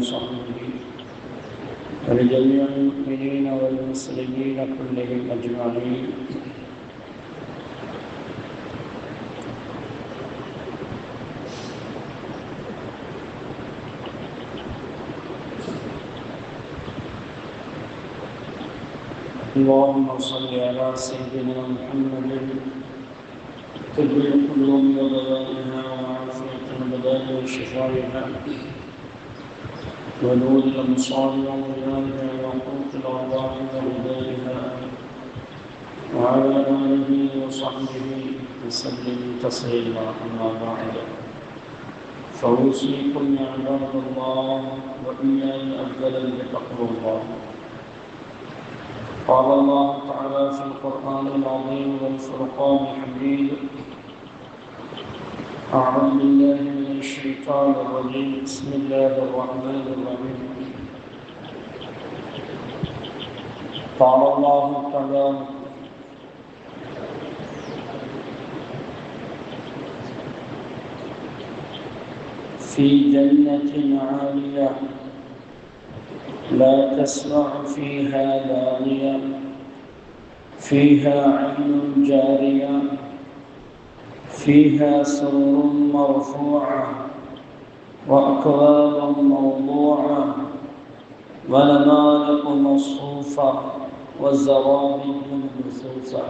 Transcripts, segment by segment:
وصحبه ولجميع المؤمنين والمسلمين كلهم أجمعين. اللهم صل على سيدنا محمد طب القلوب وبيانها وعافية البدان وشفائها ونور الأبصار وضيائها وقوت الأرواح وهدائها وعلى آله وصحبه وسلم تسليما. أما بعد فأوصيكم يا عباد الله وإياي أولا بتقوى الله. قال الله تعالى في القرآن العظيم والفرقان الحميد: أعوذ بالله من الشيطان الرجيم. بسم الله الرحمن الرحيم. قال الله تعالى: في جنة عالية لا تسمع فيها لاغية فيها عين جارية فيها سرر مرفوعة وأكواب موضوعة ونمارق مصفوفة وزرابي مبثوثة.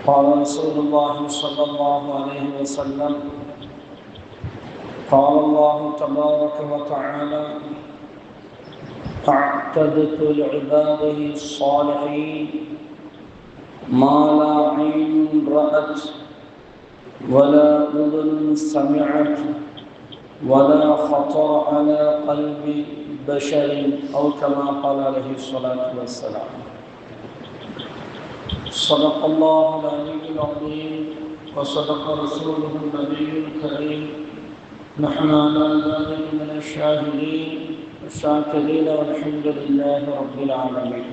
قال رسول الله صلى الله عليه وسلم: قال الله تبارك وتعالى: أعتدت لعباده الصالحين ما لا عين رأت ولا أذن سمعت ولا خطر على قلب بشر، أو كما قال عليه الصلاة والسلام. صدق الله العلي العظيم وصدق رسوله النبي الكريم. نحن على ذلك من الشاهدين الشاكرين والحمد لله رب العالمين.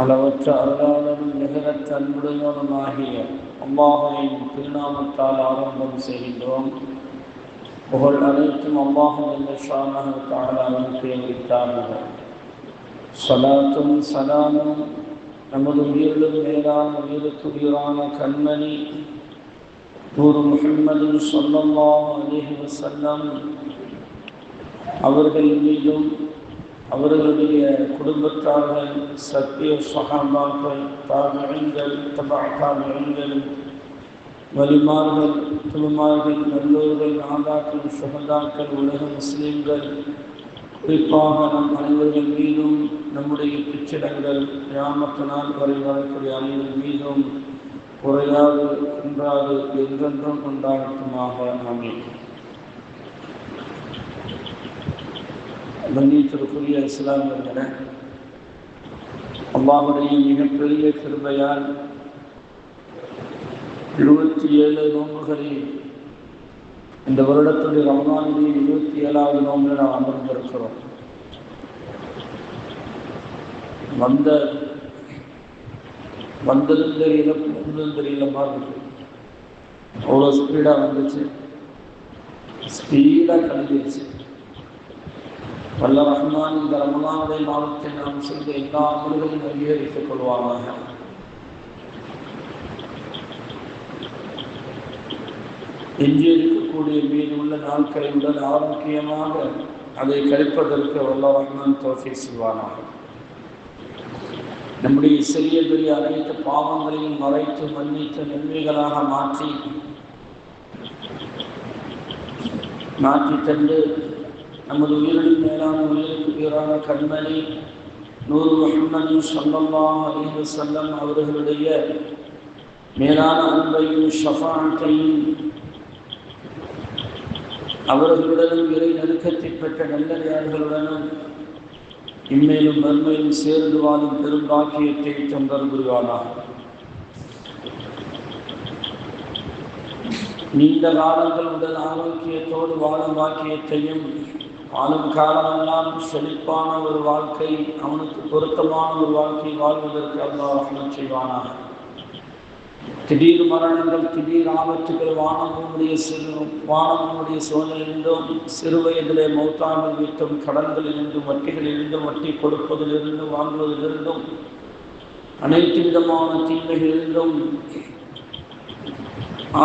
அளவற்ற அருளாளரும் நிகரற்ற அன்புடையவனுமாகிய அல்லாஹ்வின் திருநாமத்தால் ஆரம்பம் செய்கின்றோம். புகழ் அனைத்தும் அல்லாஹ் ஜல்ல ஷானஹு தஆலாவுக்கே உரித்தானது. ஸலாத்தும் ஸலாமும் நமது உயிரிலும் மேலான உயிருக்குரியரான கண்மணி நூறு முஹம்மது ஸல்லல்லாஹு அலைஹி வஸல்லம் அவர்கள் மீதும் அவர்களுடைய குடும்பத்தார்கள், சத்திய சஹாபாக்கள், தாபிஈன்கள், தபஅ தாபிஈன்கள், வலிமார்கள், துலுமார்கள், நல்லோர்கள், நாதாக்கள், ஷுஹதாக்கள், உலக முஸ்லிம்கள், குறிப்பாக நம் அனைவர்கள் மீதும் நம்முடைய பிச்சிடங்கள் கியாமத் நாள் வரை வரக்கூடிய அனைவர் மீதும் குறையாது குன்றாது என்றென்றும் உண்டாகட்டுமாக. ஆமீன். கண்ணியத்திற்குரிய இஸ்லாமியர்களே, அல்லாஹ்வுடைய மிகப்பெரிய கிருபையால் 27 நோன்புகளில் இந்த வருடத்துடைய ரமலானுடைய 27வது நோம்பில் நாம் அமர்ந்திருக்கிறோம். வந்திருந்த இழப்பு ஒன்றும் தெரியல மாதிரி அவ்வளோ ஸ்பீடாக வந்துச்சு, ஸ்பீடாக கழிஞ்சிருச்சு. வல்ல ரஹ்மான் இந்த ரமலானுடைய மாதத்தை நாம் செய்த எல்லா அமல்களையும் அங்கீகரித்துக் கொள்வானாக. எஞ்சி இருக்கக்கூடிய மீது உள்ள நாட்களை உடன் ஆரோக்கியமாக அதை கழிப்பதற்கு வல்ல ரஹ்மான் தௌஃபீக் செய்வானாக. நம்முடைய சிறிய பெரிய அனைத்து பாவங்களையும் மறைத்து மன்னித்து நன்மைகளாக மாற்றி தந்து நமது உயிரின் மேலான உயிருக்கு உயிரான கண்மணி நூறு முஹம்மது ஸல்லல்லாஹு அலைஹி வஸல்லம் அவர்களுடைய மேலான அன்பையும் ஷஃபாஅத்தையும் அவர்களுடனும் இறை நெருக்கத்தை பெற்ற நல்லடியார்களுடனும் இம்மேலும் மறுமையும் சேர்ந்து வாழும் பெரும் பாக்கியத்தை தந்தர் புரிவானாக. நீண்ட காலங்கள் உடல் ஆரோக்கியத்தோடு வாழும் பாக்கியத்தையும் வாழும் காலமெல்லாம் செழிப்பான ஒரு வாழ்க்கை, அவனுக்கு பொருத்தமான ஒரு வாழ்க்கை வாழ்வதற்கு அல்லாஹ் ரஹ்மத் செய்வானாக. திடீர் மரணங்கள், திடீர் ஆபத்துகள், வானமுடைய சோதனையிலிருந்தும், சிறு வயதிலே மௌத்தாமல் விட்டும், கடன்களிலிருந்தும், வட்டிகளிலிருந்தும், வட்டி கொடுப்பதிலிருந்தும், வாங்குவதிலிருந்தும், அனைத்து விதமான தீமைகளிலிருந்தும்,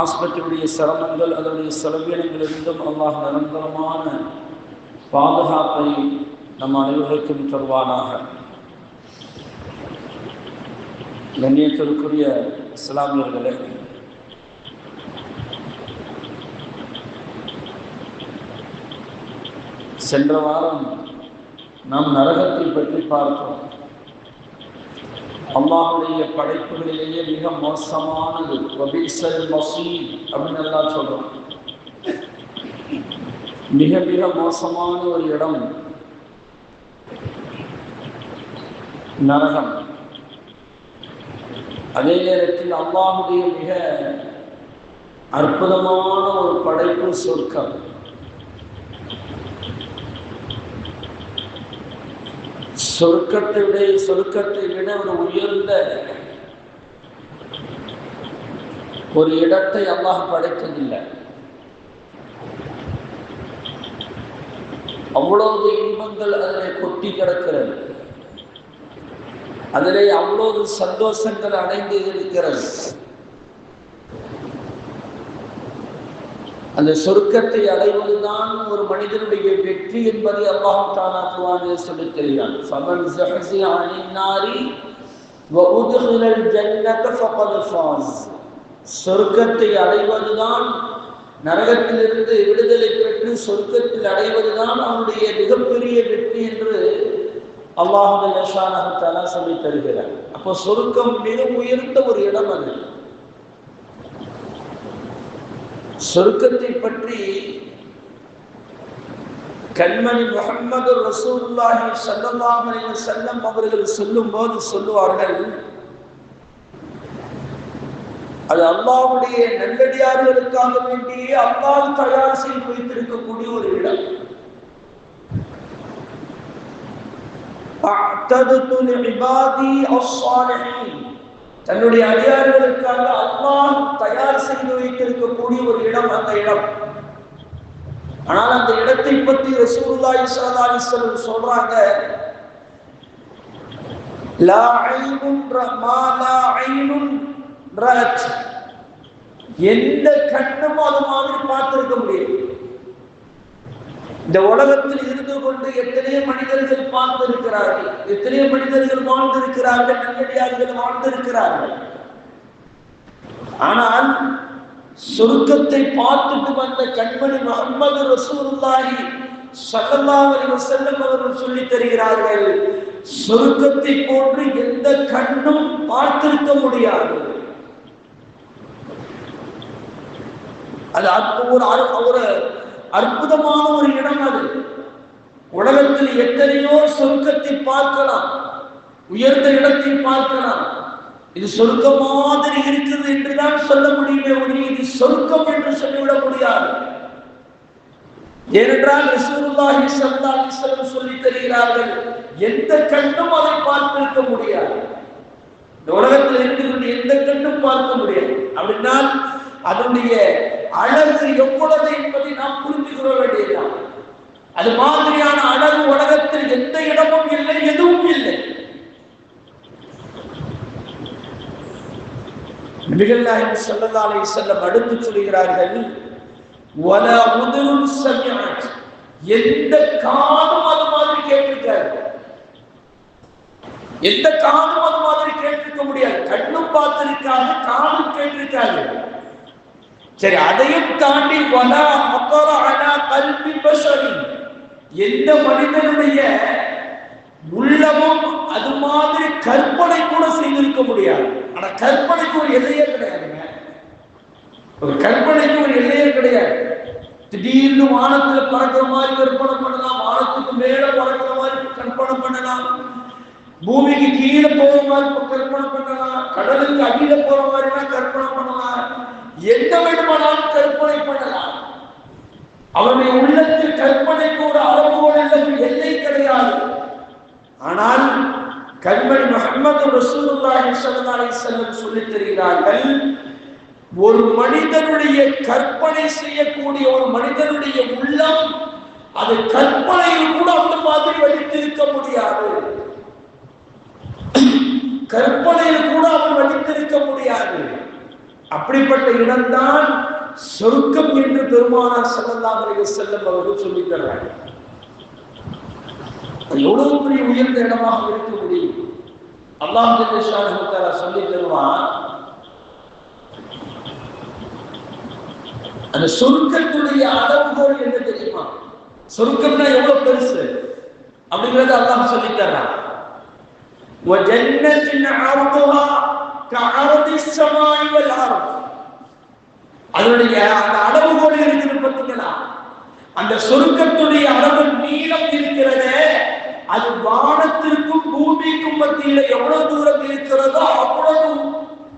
ஆஸ்பத்திரியுடைய சிரமங்கள், அதனுடைய செலவினங்களிலிருந்தும் அல்லாஹ் நிரந்தரமான பாதுகாப்பை நம் அனைவருக்கும் தருவானாக. கண்ணியத்திற்குரிய இஸ்லாமியர்களே, சென்ற வாரம் நாம் நரகத்தை பற்றி பார்த்தோம். அல்லாஹ்வுடைய படைப்புகளிலேயே மிக மோசமானது வபீஸல் மஸீர் அப்படின்னு எல்லாம் சொல்றோம். மிக மிக மோசமான ஒரு இடம் நரகம். அதே நேரத்தில் அல்லாஹ்வுடைய மிக அற்புதமான ஒரு படைப்பு சொர்க்கம். சொர்க்கத்தை விட ஒரு உயர்ந்த ஒரு இடத்தை அல்லாஹ் படைத்ததில்லை. அவ்வளவு இன்பங்கள் அதிலே கொட்டி கிடக்கிறது. அதிலே அவ்வளவு சந்தோஷங்கள் அடைந்து இருக்கிறது. அந்த சொர்க்கத்தை அடைவதுதான் ஒரு மனிதனுடைய வெற்றி என்பதை அல்லாஹ் தஆலா குர்ஆனில் சொல்லித் தருகிறான். ஃபமன் ஸஹஸிஹ அனின் நாரி வ உத்கிலல் ஜன்னத ஃபகத் ஃபாஸ். சொர்க்கத்தை அடைவதுதான், நரகத்திலிருந்து விடுதலை பெற்று சொர்க்கத்தில் அடைவதுதான் அவனுடைய மிகப்பெரிய வெற்றி என்று அல்லாஹ் ஸுப்ஹானஹு வ தஆலா சொல்லித் தருகிறார். அப்போ சொர்க்கம் மிக உயர்ந்த ஒரு இடம். அது சொர்க்கத்தை பற்றி கண்மணி முஹம்மது ரசூலுல்லாஹி ஸல்லல்லாஹு அலைஹி வஸல்லம் அவர்கள் சொல்லும்போது சொல்லுவார்கள், அது அல்லாஹ்வுடைய நல்லடியார்களுக்காக வேண்டியே அல்லாஹ் தயார் செய்து வைத்திருக்கக்கூடிய ஒரு இடம். அஅதது லிஇபாதி அஸ்ஸாலிஹீன், தன்னுடைய அடியார்களுக்காக அல்லாஹ் தயார் செய்து வைத்திருக்கக்கூடிய ஒரு இடம் அந்த இடம். ஆனால் அந்த இடத்தை பற்றி ரசூலுல்லாஹி ஸல்லல்லாஹு அலைஹி வஸல்லம் சொல்றாங்க, லா ஐனுன் மா லா ஐனுன் ரஅத், எந்த கண்ணும் அது மாதிரி பார்த்திருக்க முடியாது. இந்த உலகத்தில் இருந்து கொண்டு எத்தனையோ மனிதர்கள் பார்த்திருக்கிறார்கள், எத்தனையோ மனிதர்கள் வாழ்ந்திருக்கிறார்கள், நல்லடியார்கள் வாழ்ந்திருக்கிறார்கள். ஆனால் சொர்க்கத்தை பார்த்துட்டு வந்த கண்மணி முஹம்மது ரசூலுல்லாஹி ஸல்லல்லாஹு அலைஹி வஸல்லம் அவர்கள் சொல்லித் தருகிறார்கள், சொர்க்கத்தை போன்று எந்த கண்ணும் பார்த்திருக்க முடியாது. அது ஒரு அற்புதமான ஒரு இடம். அது உலகத்தில் எத்தனையோ சொர்க்கத்தை பார்க்கலாம், உயர்ந்த இடத்தை பார்க்கலாம். இது சொர்க்க மாதிரி இருக்குது என்றுதான் சொல்ல முடியுமே ஒழிய இது சொர்க்கம் என்று சொல்லிவிட முடியாது. ஏனென்றால் ரசூலுல்லாஹி ஸல்லல்லாஹு அலைஹி வஸல்லம் சொல்லித் தருகிறார்கள், எந்த கண்ணும் அதை பார்த்திருக்க முடியாது. இந்த உலகத்தில் இருந்து எந்த கண்ணும் பார்க்க முடியாது. அப்படின்னால் அதனுடைய அழகு எவ்வளவு என்பதை நாம் புரிந்து கொள்ள வேண்டியதுதான். அது மாதிரியான அழகு உலகத்தில் எந்த இடமும் இல்லை, எதுவும் இல்லை. நபிகள் நாயகம் ஸல்லல்லாஹு அலைஹி வஸல்லம் அடுத்து சொல்கிறார்கள், வலா உதுருன் சமிஅத், எந்த காதும் அது மாதிரி கேட்டிருக்காது. எந்த காதும் அது மாதிரி கேட்டிருக்க முடியாது. கண்ணும் பார்த்திருக்காது, காதும் கேட்டிருக்காது. சரி, அதையும் தாண்டி வலா ஹக்கர அலா கல்பி பஷரி, எந்த மனிதனுடைய உள்ளமும் அது மாதிரி கற்பனை கூட செய்திருக்க முடியாது. ஆனா கற்பனைக்கு ஒரு எல்லையே கிடையாதுங்க. ஒரு கற்பனைக்கு ஒரு எல்லையே கிடையாது. திடீர்னு வானத்துல பறக்கிற மாதிரி கற்பனை பண்ணலாம், வானத்துக்கு மேல பறக்கிற மாதிரி கற்பனை பண்ணலாம், பூமிக்கு கீழே போற மாதிரி கற்பனை பண்ணலாம், கடலுக்கு அடியில போற மாதிரி கற்பனை பண்ணலாம், எந்த வேண்டுமானாலும் கற்பனை பண்ணலாம். அவருடைய உள்ளத்தில் கற்பனைக்கு ஒரு அளவுகோல் இல்லை, எல்லை கிடையாது. ஆனால் கண்மணி முஹம்மது ரசூலுல்லாஹி ஸல்லல்லாஹு அலைஹி வஸல்லம் சொல்லித் தருகிறார்கள், ஒரு மனிதனுடைய கற்பனை செய்யக்கூடிய ஒரு மனிதனுடைய உள்ளம் அது கற்பனையில் கூட அந்த மாதிரி வடித்திருக்க முடியாது. கற்பனையில் கூட அவன் வடித்திருக்க முடியாது. அப்படிப்பட்ட இடம்தான் சொர்க்கம் என்று பெருமானார் ஸல்லல்லாஹு அலைஹி வஸல்லம் அவர்கள் சொல்லித் தருகிறார்கள். எவ்வளவு பெரிய உயர்ந்த இடமாக இருக்க முடியும். அல்லாஹ் ஜல்ல ஷானஹு தஆலா சொல்லித் தருவான், அந்த சொர்க்கத்துடைய அளவுகோல் என்ன தெரியுமா? சொர்க்கம்னா எவ்வளவு பெருசு அப்படிங்கறத அல்லாஹ் சொல்லித் தர்றான். وَجَنَّةٍ عَرْضُهَا كَعَرْضِ السَّمَاءِ وَالْأَرْضِ. அதனுடைய அந்த அளவுகோல் இருக்குது பார்த்தீங்களா? அந்த சொர்க்கத்துடைய அளவு நீளம் இருக்கிறதே, அது வானத்திற்கும் பூமிக்கும் மத்தியில எவ்வளவு தூரம் இருக்கிறதோ அவ்வளவு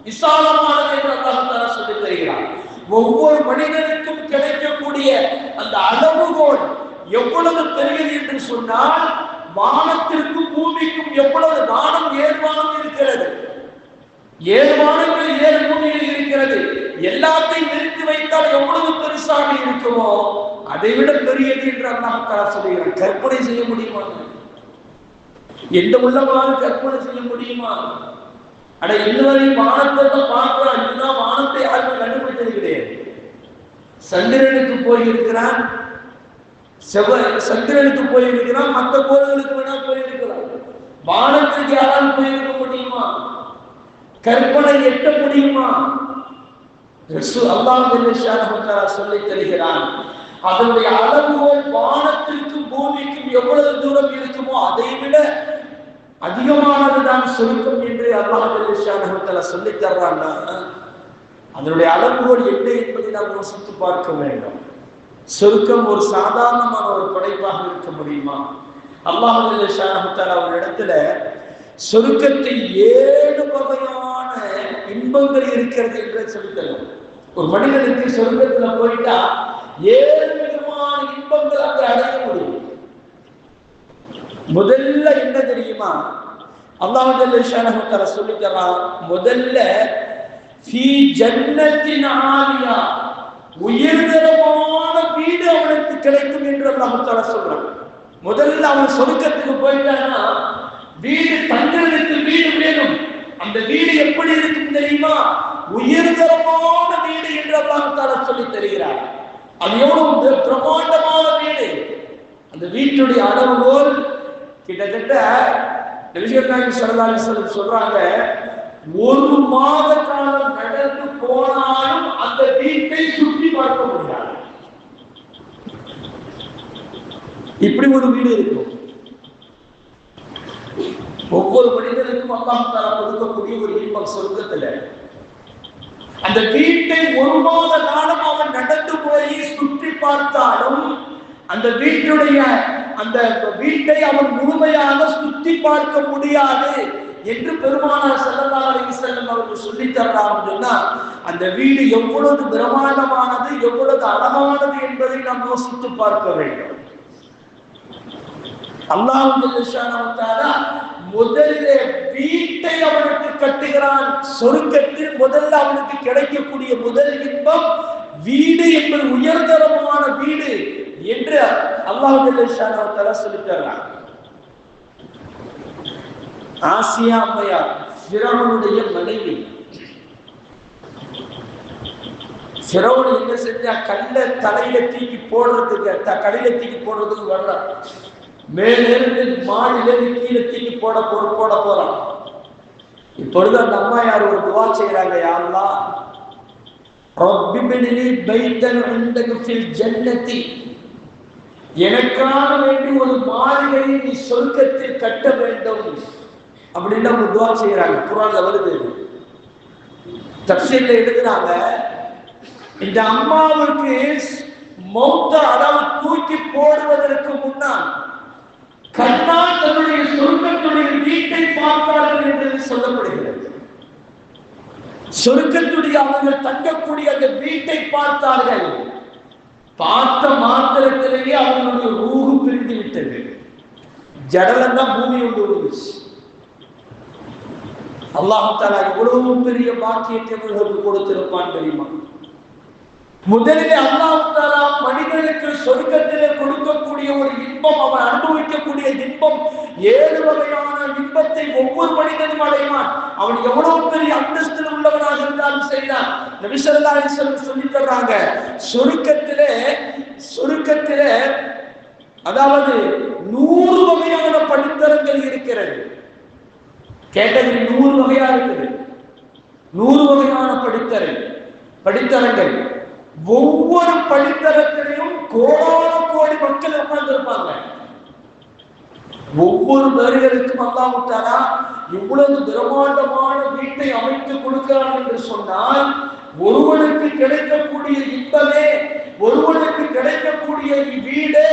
விசாலமானது என்று அல்லாஹ் தஆலா சொல்லித் தருகிறார். ஒவ்வொரு மனிதனுக்கும் கிடைக்கக்கூடிய அந்த அளவுகோல் எவ்வளவு பெரியது என்று சொன்னால், வானத்திற்கும் பூமிக்கும் எவ்வளவு வானம் 7 வானம் இருக்கிறது, 7 வானங்கள் 7 பூமியில் இருக்கிறது. எல்லாத்தையும் நிறுத்தி வைத்தால் எவ்வளவு பெருசாக இருக்குமோ அதை விட பெரியது என்று அல்லாஹ் தஆலா சொல்கிறார். கற்பனை செய்ய முடியுமா? எந்த உள்ளமான கற்பனை செய்ய முடியுமா? அட இன்னொரு வானத்தை பார்க்கிறான், இதுதான் வானத்தை யாருக்கும் கண்டுபிடித்தது கிடையாது. சந்திரனுக்கு போயிருக்கிறான், சந்திரனுக்கு போயிருக்கிறான், மற்ற கோள்களுக்கு வேணா போயிருக்கிறான். வானத்துக்கு யாராலும் போயிருக்க முடியுமா? கற்பனை எட்ட முடியுமா? அல்லாஹ் ஜல்ல ஷானஹு தஆலா சொல்லித் தருகிறான், அதனுடைய அளவுகோல் வானத்திற்கும் பூமிக்கும் எவ்வளவு தூரம் இருக்குமோ அதை விட அதிகமானதுதான் சொர்க்கம் என்று அல்லாஹ் ஜல்ல ஷானஹு தஆலா சொல்லித் தர்றான்னா, அதனுடைய அளவுகோல் என்ன என்பதை நாம் யோசித்து பார்க்க வேண்டும். சொர்க்கம் ஒரு சாதாரணமான ஒரு படைப்பாக இருக்க முடியுமா? அல்லாஹ் ஜல்ல ஷானஹு தஆலா ஒரு இடத்துல சொர்க்கத்தில் 7 வகையான இன்பங்கள் இருக்கிறது என்று சொல்லித் தருவார். ஒரு மனிதனுக்கு சொர்க்கத்துல போயிட்டா 7 விதமான இன்பங்கள் அங்கு அடைய முடியும். முதல்ல என்ன தெரியுமா? அல்லாஹ் ஜல்ல ஷானஹு தஆலா சொல்லித் தர்றான், முதல்ல ஃபீ ஜன்னத்தின் ஆலியா, உயர்தரமான வீடு அவனுக்கு கிடைக்கும் என்று அல்லாஹ் தஆலா சொல்றான். முதல்ல அவன் சொர்க்கத்துக்கு போயிட்டான்னா வீடு, தங்களுக்கு வீடு வேணும். அந்த வீடு எப்படி இருக்கும் தெரியுமா? உயர்தரமான வீடு என்று அல்லாஹ் தஆலா சொல்லித் தருகிறார். அது எவ்வளவு பிரமாண்டமான வீடு! அந்த வீட்டுடைய அளவுகோல் கிட்டத்தட்ட நபிகள் நாயகம் ஸல்லல்லாஹு அலைஹி வஸல்லம் சொல்றாங்க, 1 மாத காலம் நடந்து போனாலும் அந்த வீட்டை சுற்றி பார்க்க முடியாது. இப்படி ஒரு வீடு இருக்கும். ஒவ்வொரு மனிதனுக்கும் அல்லாஹ் தஆலா கொடுக்கக்கூடிய ஒரு இன்பம் சொர்க்கத்துல. அந்த வீட்டை 1 மாத காலம் அவன் நடந்து போய் சுற்றி பார்த்தாலும் அந்த வீட்டுடைய அந்த வீட்டை அவன் முழுமையாக சுற்றி பார்க்க முடியாது என்று பெருமானார் ஸல்லல்லாஹு அலைஹி வஸல்லம் அவர்கள் சொல்லித் தர்றாங்கன்னா, அந்த வீடு எவ்வளவு பிரமாண்டமானது, எவ்வளவு அழகானது என்பதை நாம் யோசித்து பார்க்க வேண்டும். அல்லாஹ் ஜல்ல ஷானஹு தஆலா முதல்ல வீட்டை அவனுக்கு கட்டுகிறான். சொர்க்கத்தில் முதல்ல அவனுக்கு கிடைக்கக்கூடிய முதல் இன்பம் வீடு என்பது உயர்தரமான வீடு என்று அல்லாஹ் ஜல்ல ஷானஹு தஆலா சொல்லித் தர்றான். ஆசியா அம்மையார் ஃபிரௌனுடைய மனைவி. ஃபிரௌன் என்ன செஞ்சா, கல்ல தலையில தூக்கி போடுறதுக்கு வர்றான். மேலிருந்து மாடியிலிருந்து கீழே தூக்கி போட போறான். இப்பொழுது அந்த அம்மா யார் ஒரு துவா செய்யறாங்க, யா அல்லாஹ் ரப்பி பினிலி பைத்தன் இன்தக ஃபில் ஜன்னதி, எனக்காக வேண்டி ஒரு மாளிகையை நீ சொர்க்கத்தில் கட்ட வேண்டும் அப்படின்னு அவங்க துவா செய்யறாங்க. குர்ஆன்ல வருது. தஃசீர்ல எழுதுறாங்க, இந்த அம்மாவுக்கு மௌத்த அதாவது தூக்கி போடுவதற்கு முன்னால் கண்ணால் தன்னுடைய சொர்க்கத்துடைய வீட்டை பார்த்தார்கள் என்று சொல்லப்படுகிறது. சொர்க்கத்துடைய அவர்கள் தங்கக்கூடிய அந்த வீட்டை பார்த்தார்கள். பார்த்த மாத்திரத்திலேயே அவர்களுடைய ரூஹு பிரிந்து விட்டது. ஜடலம் தான் பூமி உண்டு. அல்லாஹ் தஆலா எவ்வளவு பெரிய பாக்கியத்தை அவர்களுக்கு கொடுத்திருப்பான் தெரியுமா? முதலிலே அல்லாஹ் தஆலா மனிதனுக்கு சொர்க்கத்திலே கொடுக்கக்கூடிய ஒரு இன்பம், அவன் அனுபவிக்கக்கூடிய இன்பம், 7 வகையான இன்பத்தை ஒவ்வொரு மனிதனும் அடைவான். அவன் எவ்வளவு பெரிய அந்தஸ்தில் உள்ளவனாக இருந்தாலும் சரிதான். நபி ஸல்லல்லாஹு அலைஹி வஸல்லம் சொல்லி தர்றாங்க, சொர்க்கத்திலே அதாவது 100 வகையான படித்தரங்கள் இருக்கிறது. கேட்டகரி 100 வகையா இருக்குது. 100 வகையான படித்தரங்கள். ஒவ்வொரு படித்தரத்திலையும் கோடி மக்கள் உட்கார்ந்திருப்பாங்க. ஒவ்வொரு பேர்களுக்கும் அல்லாஹ் தஆலா இவ்வளவு பிரம்மாண்டமான வீட்டை அமைத்து கொடுக்கிறான் என்று சொன்னால், ஒருவனுக்கு கிடைக்கக்கூடிய இன்பமே, ஒருவனுக்கு கிடைக்கக்கூடிய வீடு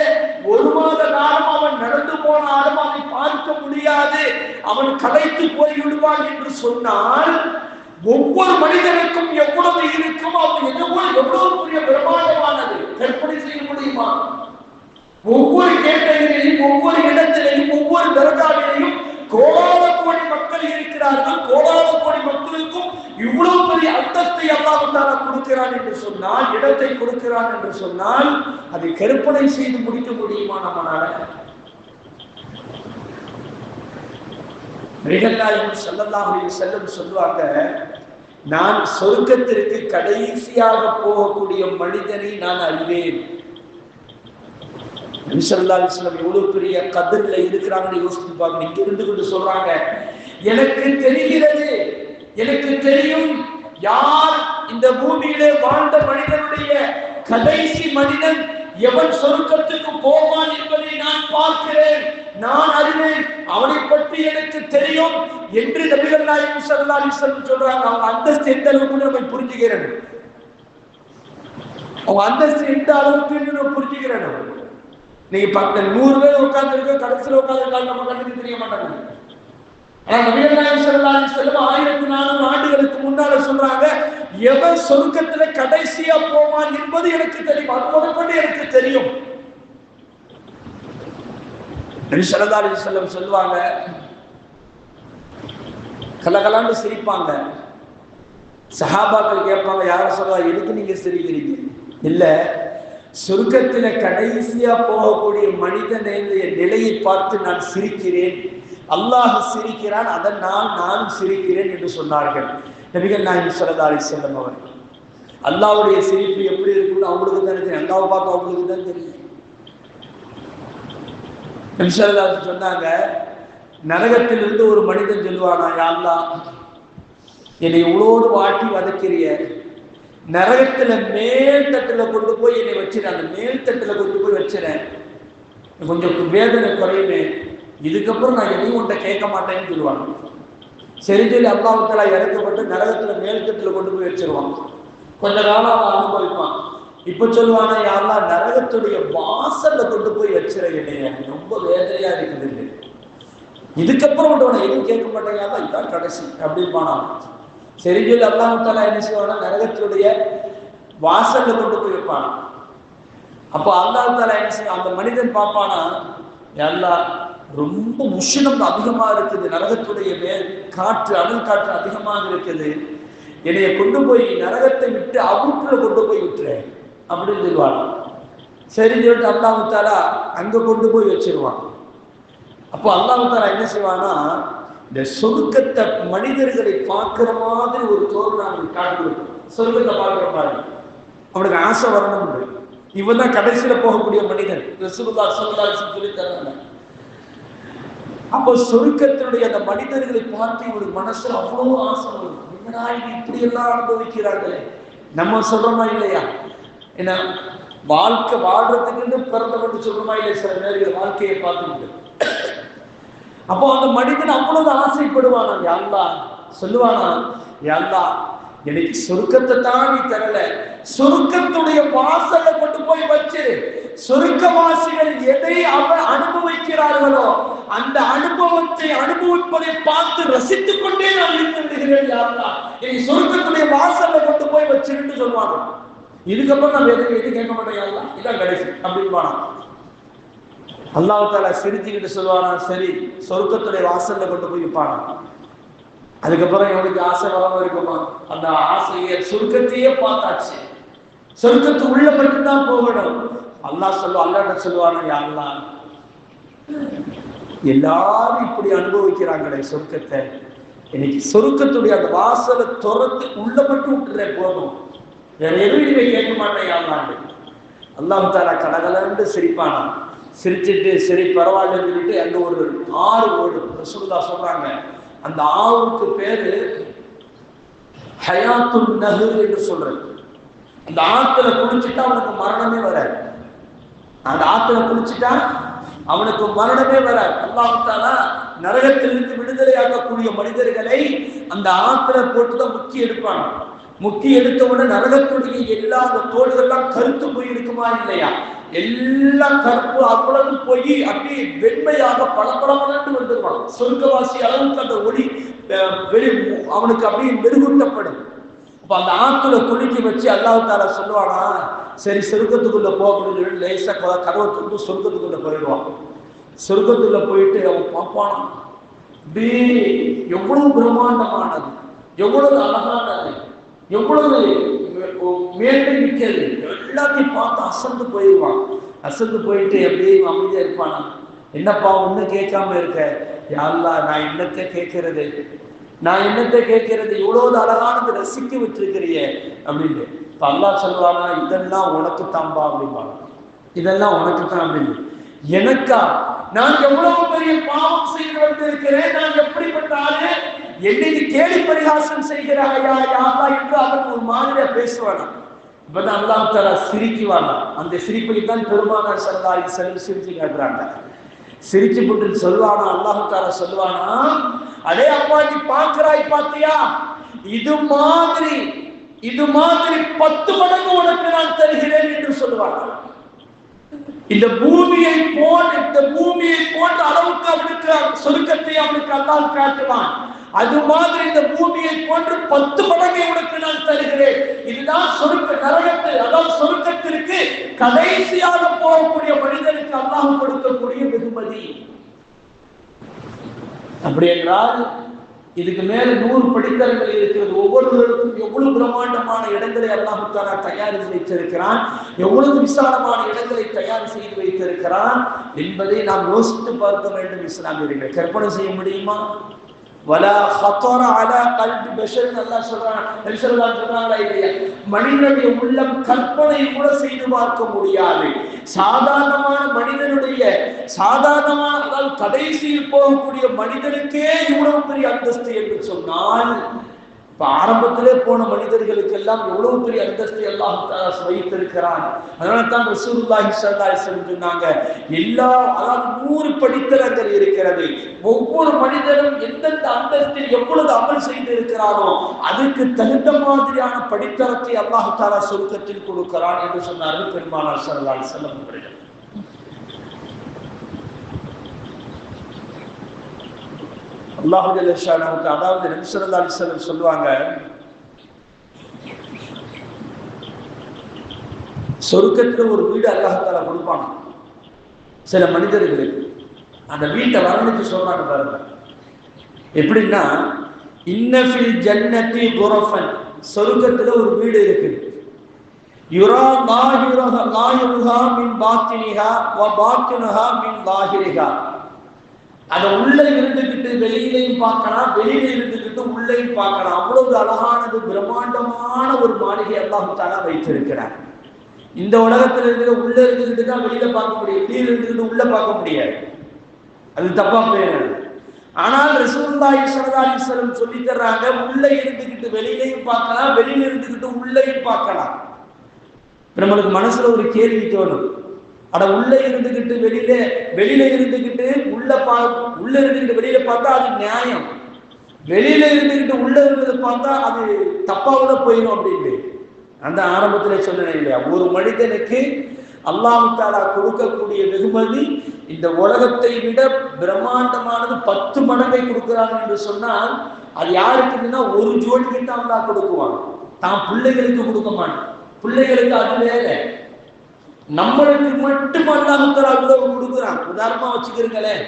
1 மாத காலம் அவன் நடந்து போனாலும் அதை பார்க்க முடியாது, அவன் களைத்து போய் விடுவான் என்று சொன்னால், ஒவ்வொரு மனிதனுக்கும் எவ்வளவு இருக்கும், அவன் எவ்வளவு பெரிய பிரம்மாண்டமானது கற்பனை செய்ய முடியுமா? ஒவ்வொரு கேட்டகரியிலும், ஒவ்வொரு இடத்திலையும், ஒவ்வொரு தர்காவிலையும் கோடி மக்கள் இருக்கிறார்கள். கோடி மக்களுக்கும் இவ்வளவு பெரிய அந்தஸ்தை அல்லாஹ் தஆலா கொடுக்கிறான் என்று சொன்னால், இடத்தை கொடுக்கிறான் என்று சொன்னால், அதை கற்பனை செய்து முடிக்க முடியுமா நம்மளால? நபிகள் நாயகம் ஸல்லல்லாஹு அலைஹி வஸல்லம் சொல்லுவாங்க, நான் சொர்க்கத்திற்கு கடைசியாக போகக்கூடிய மனிதனை நான் அறிவேன். நபி ஸல்லல்லாஹு அலைஹி வஸல்லம் எவ்வளவு பெரிய கதர்ல இருக்கிறாங்கன்னு யோசிச்சு பாருங்க. இங்க இருந்து கொண்டு சொல்றாங்க, எனக்கு தெரிகிறது, எனக்கு தெரியும் யார் இந்த பூமியிலே வாழ்ந்த மனிதனுடைய கடைசி மனிதன் எவன் சொர்க்கத்துக்கு போவான் என்பதை நான் பார்க்கிறேன், நான் அறிவேன், அவனை பற்றி எனக்கு தெரியும் என்று நபிகள் நாயகம் ஸல்லல்லாஹு அலைஹி வஸல்லம் சொல்றாங்க. அவங்க அந்தஸ்து எந்த அளவுக்கு நம்ம புரிஞ்சுக்கிறேன், அவங்க அந்தஸ்து எந்த அளவுக்கு நம்ம புரிஞ்சுக்கிறேன். நீங்க 100 பேர் உட்கார்ந்து இருக்க, கடைசியில் உட்கார்ந்து நம்ம கண்ணுக்கு தெரிய மாட்டாங்க. ஆனா நபிகள் நாயகம் ஸல்லல்லாஹு அலைஹி வஸல்லம் 1400 ஆண்டுகளுக்கு முன்னால சொல்றாங்க, எவன் சொர்க்கத்துல கடைசியா போவான் என்பது எனக்கு தெரியும், அது கொண்டு எனக்கு தெரியும். நபி ஸல்லல்லாஹு அலைஹி வஸல்லம் சொல்லுவாங்க, கலகலான்னு சிரிப்பாங்க. சஹாபாக்கள் கேட்பாங்க, யார சொல்றா, எதுக்கு நீங்க சிரிக்கிறீங்க? இல்ல, சொர்க்கத்தில கடைசியா போகக்கூடிய மனிதனுடைய நிலையை பார்த்து நான் சிரிக்கிறேன், அல்லாஹ் சிரிக்கிறான், அதனால் நான் சிரிக்கிறேன் என்று சொன்னார்கள் நபிகள் நாயகம் ஸல்லல்லாஹு அலைஹி வஸல்லம் அவர்கள். அல்லாஹ்வுடைய சிரிப்பு எப்படி இருக்குன்னு அவங்களுக்கு தான் தெரியும், அல்லாஹ்வை பார்க்க அவங்களுக்கு தான் தெரியும். நபி ஸல்லல்லாஹு அலைஹி வஸல்லம் சொன்னாங்க, நரகத்திலிருந்து ஒரு மனிதன் சொல்லுவானா, யா அல்லாஹ், என்னை இவ்வளோடு வாட்டி வதக்கிறிய, நரகத்துல மேல் தட்டுல கொண்டு போய் என்னை வச்சிட, அந்த மேல் தட்டுல கொண்டு போய் வச்சிடறேன், கொஞ்சம் வேதனை குறையுமே, இதுக்கப்புறம் நான் எதையும் உன்ட்ட கேட்க மாட்டேன்னு சொல்லுவாங்க. சரி சொல்லி அல்லாஹ் தஆலா இறக்கப்பட்டு நரகத்துல மேல் தட்டுல கொண்டு போய் வச்சிருவான். கொஞ்ச காலம் அவன் அனுபவிப்பான். இப்ப சொல்லுவானா, யா அல்லாஹ், நரகத்துடைய வாசல்ல கொண்டு போய் வச்சிட, என்னைய ரொம்ப வேதனையா இருக்குது, இதுக்கப்புறம் உன்னை எதுவும் கேட்க மாட்டேங்க, இதான் கடைசி அப்படின்பானா. சரி சொல்லி அல்லாஹ் தஆலா என்ன செய்வானா, நரகத்துடைய வாசல்ல கொண்டு போய் வைப்பான். அப்போ அல்லாஹ் தஆலா என்ன செய்வான், அந்த மனிதன் பார்ப்பானா, யா அல்லாஹ், ரொம்ப உஷ்ணம் அதிகமா இருக்குது, நரகத்துடைய காற்று, அனல் காற்று அதிகமாக இருக்குது, என்னைய கொண்டு போய் நரகத்தை விட்டு அவுட்டுல கொண்டு போய் விட்டுறேன் அப்படின்னு சொல்லுவாங்க. சரி சொல்லிட்டு அல்லாஹ் தஆலா அங்க கொண்டு போய் வச்சிருவான். அப்போ அல்லாஹ் தஆலா என்ன செய்வானா, இந்த சொர்க்கத்தை மனிதர்களை பார்க்கிற மாதிரி ஒரு தோரணம் அவனுக்கு காட்டுவது, சொர்க்கத்தை பார்க்கிற மாதிரி அவனுக்கு ஆசை வரணும். இவன் தான் கடைசியில போகக்கூடிய மனிதன், ரசூலுல்லாஹி ஸல்லல்லாஹு அலைஹி வஸல்லம் சொல்லி தராங்க. அப்போ சொர்க்கத்தினுடைய அந்த மனிதர்களை பார்த்து ஒரு மனசுல அவ்வளவு ஆசை வரும், என்னடா இது இப்படி எல்லாம் அனுபவிக்கிறார்களே, நம்ம சொல்றோமா இல்லையா? ஏன்னா வாழ்க்கை வாழ்றதுக்கு பிறந்தவன் சொல்றோமா இல்லையா? சில நேரங்கள் வாழ்க்கையை பார்த்துட்டு அப்போ அந்த மனிதன் அவ்வளவு ஆசைப்படுவானா, யா அல்லாஹ், சொல்லுவானா, யா அல்லாஹ், எனக்கு சொர்க்கத்தை தான் நீ தரல, சொர்க்கத்துடைய வாசலை கொண்டு போய் வச்சு, சொர்க்கவாசிகள் எதை அவர் அனுபவிக்கிறார்களோ அந்த அனுபவத்தை அனுபவிப்பதை பார்த்து ரசித்துக் கொண்டே நான் இருந்து விடுகிறேன், யா அல்லாஹ், என்னை சொர்க்கத்துடைய வாசலை கொண்டு போய் வச்சிருந்து சொல்லுவாங்க. இதுக்கப்புறம் நான் எதுவும் கேட்க மாட்டேன், யா அல்லாஹ், இதான் கடைசி அப்படின்பானா. அல்லாஹ் தஆலா சிரிச்சுக்கிட்டு சொல்லுவானா, சரி, சொர்க்கத்துடைய வாசல்ல கொண்டு போய் வைப்பானா. அதுக்கப்புறம் எவனுக்கு ஆசை வராம இருக்குமா? அந்த ஆசையை சொர்க்கத்தையே பார்த்தாச்சு, சொர்க்கத்து உள்ள மட்டும்தான் போகணும். அல்லாஹ் அல்லாஹ் சொல்லுவானா, யா அல்லாஹ் எல்லாரும் இப்படி அனுபவிக்கிறாங்களே சொர்க்கத்தை, இன்னைக்கு சொர்க்கத்துடைய அந்த வாசலை துறந்து உள்ள மட்டும் விட்டுறேன் போதும், வேற எதுவுமே கேட்க மாட்டேன் யா அல்லாஹ். அல்லாஹ் தாலா கடகலன்னு சிரிப்பானா. சிரிச்சுட்டு சரி பரவாயில்லன்னு சொல்லிட்டு அங்க ஒரு ஆறு ஓடும். ரசூலுல்லாஹ் சொல்றாங்க, அந்த ஆவுக்கு பேரு ஹயாத்துன் நஹர் என்று சொல்றது. அந்த ஆத்துல குளிச்சுட்டா அவனுக்கு மரணமே வராது. அந்த ஆத்துல குளிச்சுட்டா அவனுக்கு மரணமே வராது. அல்லாஹ் தஆலா நரகத்திலிருந்து விடுதலையாக்கக்கூடிய மனிதர்களை அந்த ஆத்துல போட்டுதான் முக்கி எடுப்பாங்க. முக்கி எடுத்த உடனே நரகத்துடைய எல்லா அந்த தோள்கள்லாம் கருத்து போய் இருக்குமா இல்லையா, எல்லாம் கருப்பு அவ்வளவு போய் அப்படியே வெண்மையாக பளபளபளன்னு வந்துருவான். சொர்க்கவாசி அளவுக்கு அந்த ஒளி வெளி அவனுக்கு அப்படியே மெருகூட்டப்படும். அப்ப அந்த ஆத்துல குளிக்க வச்சு அல்லாஹ் தஆலா சொல்லுவானா, சரி சொர்க்கத்துக்குள்ள போகணும்னு சொல்லி லேசா கதவை திறந்து சொர்க்கத்துக்குள்ள போயிடுவான். சொர்க்கத்துக்குள்ள போயிட்டு அவன் பார்ப்பான், அப்படியே எவ்வளவு பிரம்மாண்டமானது, எவ்வளவு அழகானது, எவ்வளவு மேலே நிற்கிறது, எல்லாத்தையும் பார்த்து அசந்து போயிடுவான். அசந்து போயிட்டு அப்படியே அமைதியா இருப்பானா. என்னப்பா ஒண்ணு கேட்காம இருக்க? யா அல்லாஹ் நான் என்னத்தை கேட்கறது, நான் என்னத்தை கேட்கறது, இவ்வளவு அழகானது ரசிக்க வச்சிருக்கிறியே அப்படின்னு. இப்ப அல்லாஹ் சொல்லுவானா, இதெல்லாம் உனக்கு தான்பா அப்படிம்பாங்க, இதெல்லாம் உனக்கு தான் அப்படின்னு. எனக்கா? நான் எவ்வளவு பெரிய பாவம் செய்து வந்திருக்கிறேன், நான் எப்படிப்பட்ட ஆளு, என்னைக்கு கேலி பரிகாசம் செய்கிறாயா யா அல்லாஹ் என்று அவன் ஒரு மாதிரியா பேசுவானா. இப்பதான் அல்லாஹ் தஆலா சிரிக்குவானா. அந்த சிரிப்பை தான் பெருமானார் ஸல்லல்லாஹு அலைஹி வஸல்லம் சிரிச்சு காட்டுறாங்க. சிரிச்சு போட்டு சொல்லுவானா, அல்லாஹ் தஆலா சொல்லுவானா, அடே அப்பா நீ பார்க்கிறாய் பாத்தியா, இது மாதிரி 10 மடங்கு உனக்கு நான் தருகிறேன் என்று சொல்லுவாங்க. இந்த பூமியை போன்ற அளவுக்கு அவனுக்கு சொர்க்கத்தை அவனுக்கு அல்லாஹ் காட்டுவான். அது மாதிரி இந்த பூமியை போன்று 10 மடங்கை உனக்கு நான் தருகிறேன். இதுதான் நரகத்து, அதாவது சொர்க்கத்திற்கு கடைசியாக போகக்கூடிய மனிதனுக்கு அல்லாஹ் கொடுக்கக்கூடிய வெகுமதி. அப்படி என்றால் இதுக்கு மேல 100 படித்தரங்கள் இருக்கிறது. ஒவ்வொருவருக்கும் எவ்வளவு பிரம்மாண்டமான இடங்களை அல்லாஹ் தஆலா தயாரித்து வைத்திருக்கிறான், எவ்வளவு விசாலமான இடங்களை தயார் செய்து வைத்திருக்கிறான் என்பதை நாம் யோசித்து பார்க்க வேண்டும். இஸ்லாமியர்கள் கற்பனை செய்ய முடியுமா? வலா ஹத்தர அலா கல்பி பஷர் அல்லாஹ் சொல்றான். நபி ஸல்லல்லாஹு அலைஹி வஸல்லம் இல்லையா, மனிதனுடைய உள்ளம் கற்பனை கூட செய்து பார்க்க முடியாது. சாதாரணமான மனிதனுடைய அதாவது கடைசியில் போகக்கூடிய மனிதனுக்கே இவ்வளவு பெரிய அந்தஸ்து என்று சொன்னால், இப்ப ஆரம்பத்திலே போன மனிதர்களுக்கு எல்லாம் எவ்வளவு பெரிய அந்தஸ்து அல்லாஹ் தஆலா வைத்திருக்கிறான். அதனால தான் ரசூலுல்லாஹி ஸல்லல்லாஹு அலைஹி வஸல்லம் சொன்னாங்க, அதாவது 100 படித்தரங்கள் இருக்கிறது. ஒவ்வொரு மனிதனும் எந்தெந்த அந்தஸ்தில் எவ்வளவு அமல் செய்து இருக்கிறானோ அதுக்கு தகுந்த மாதிரியான படித்தரத்தை அல்லாஹ் தஆலா சொர்க்கத்தில் கொடுக்கிறான் என்று சொன்னார்கள் பெருமானார் ஸல்லல்லாஹு அலைஹி வஸல்லம் அவர்கள். அல்லாஹ் ஜல்ல ஷானஹு, அதாவது நபி ஸல்லல்லாஹு அலைஹி வஸல்லம் சொல்லுவாங்க, சொர்க்கத்துல ஒரு வீடு அல்லாஹ் தஆலா கொடுப்பான் சில மனிதர்களுக்கு. அந்த வீட்டை வர்ணித்து சொல்றாங்க பாருங்க. எப்படின்னா, இன்னஃபில் ஜன்னதி குரஃபன், சொர்க்கத்துல ஒரு வீடு இருக்கு. யுரா லாஹிருஹா மின் பாத்தினிஹா வ பாத்தினுஹா மின் லாஹிரிஹா. அதை உள்ள இருந்துகிட்டு வெளியிலையும் பார்க்கலாம், வெளியில இருந்துகிட்டு உள்ளேயும் பார்க்கலாம். அவ்வளவு அழகானது பிரம்மாண்டமான ஒரு மாளிகை அல்லாஹ் தஆலா வைத்திருக்கிறார். இந்த உலகத்துல இருக்கிற உள்ள இருந்துகிட்டு தான் வெளியில பார்க்க முடியும், வெளியில இருந்துகிட்டு உள்ள பார்க்க முடியாது. அது தப்பா பேரு. ஆனால் ரசூலுல்லாஹி ஸல்லல்லாஹு அலைஹி வஸல்லம் சொல்லி தர்றாங்க, உள்ள இருந்துகிட்டு வெளியிலையும் பார்க்கலாம், வெளியில இருந்துகிட்டு உள்ளேயும் பார்க்கலாம். நம்மளுக்கு மனசுல ஒரு கேள்வி தோணும், அட உள்ள இருந்துகிட்டு வெளியில இருந்துகிட்டு உள்ள இருந்துகிட்டு வெளியில பார்த்தா அது நியாயம், வெளியில இருந்துகிட்டு உள்ள இருந்தது பார்த்தா அது தப்பாவோட போயிடும் அப்படின்னு. அந்த ஆரம்பத்திலே சொன்னேன் இல்லையா, ஒரு மனிதனுக்கு அல்லாஹ் தஆலா கொடுக்கக்கூடிய வெகுமதி இந்த உலகத்தை விட பிரம்மாண்டமானது 10 மடங்கை கொடுக்கிறாங்க என்று சொன்னால், அது யாருக்குன்னா ஒரு ஜோடிக்கு தான் அல்லாஹ் கொடுக்குவாங்க, தான் பிள்ளைகளுக்கு கொடுக்க மாட்டான். பிள்ளைகளுக்கு அது வேற, நம்மளுக்கு மட்டும் அல்லாஹ் தஆலா அவ்வளவு கொடுக்குறான். உதாரணமா வச்சுக்கிறீங்களேன்,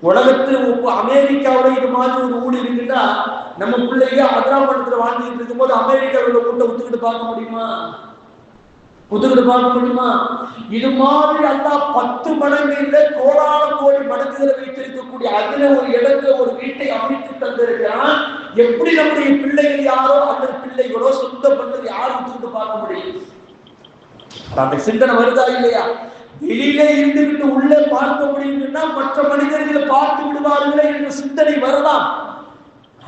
உலகத்தில் அமெரிக்காவில இது மாதிரி ஒரு ஊடு இருக்குன்னா நம்ம பிள்ளைங்க அக்ராமணத்துல வாழ்ந்துட்டு இருக்கும் போது அமெரிக்காவில் ஊட்ட ஒத்துக்கிட்டு பார்க்க முடியுமா? ஒத்துக்கிட்டு பார்க்க முடியுமா? இது மாதிரி அல்லாஹ் 10 மடங்கு இல்லை, கோடான கோடி மடங்குகளை வைத்திருக்கக்கூடிய அதுல ஒரு இடத்துல ஒரு வீட்டை அமைத்து தந்திருக்கிறான். எப்படி நம்முடைய பிள்ளைகள் யாரோ அந்த பிள்ளைகளோ சொந்த பண்ணது யாரும் ஒத்துக்கிட்டு பார்க்க முடியும்? அந்த சிந்தனை வருதா இல்லையா? வெளியிலே இருந்துகிட்டு உள்ளே பார்க்க முடியும்னா மற்ற மனிதர்களை பார்த்து விடுவார்களே என்ற சிந்தனை வரலாம்,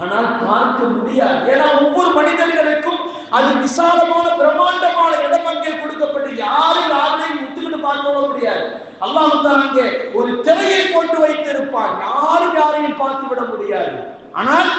ஆனால் பார்க்க முடியாது. ஏன்னா ஒவ்வொரு மனிதர்களுக்கும் அது விசாலமான பிரம்மாண்டமான இடம் அங்கே கொடுக்கப்பட்டு யாரும் யாரையும் விட்டுக்கிட்டு பார்க்க முடியாது. அல்லாஹ் தான் அங்கே ஒரு திரையை போட்டு வைத்திருப்பான், யாரும் யாரையும் பார்த்து விட முடியாது. ஆனால்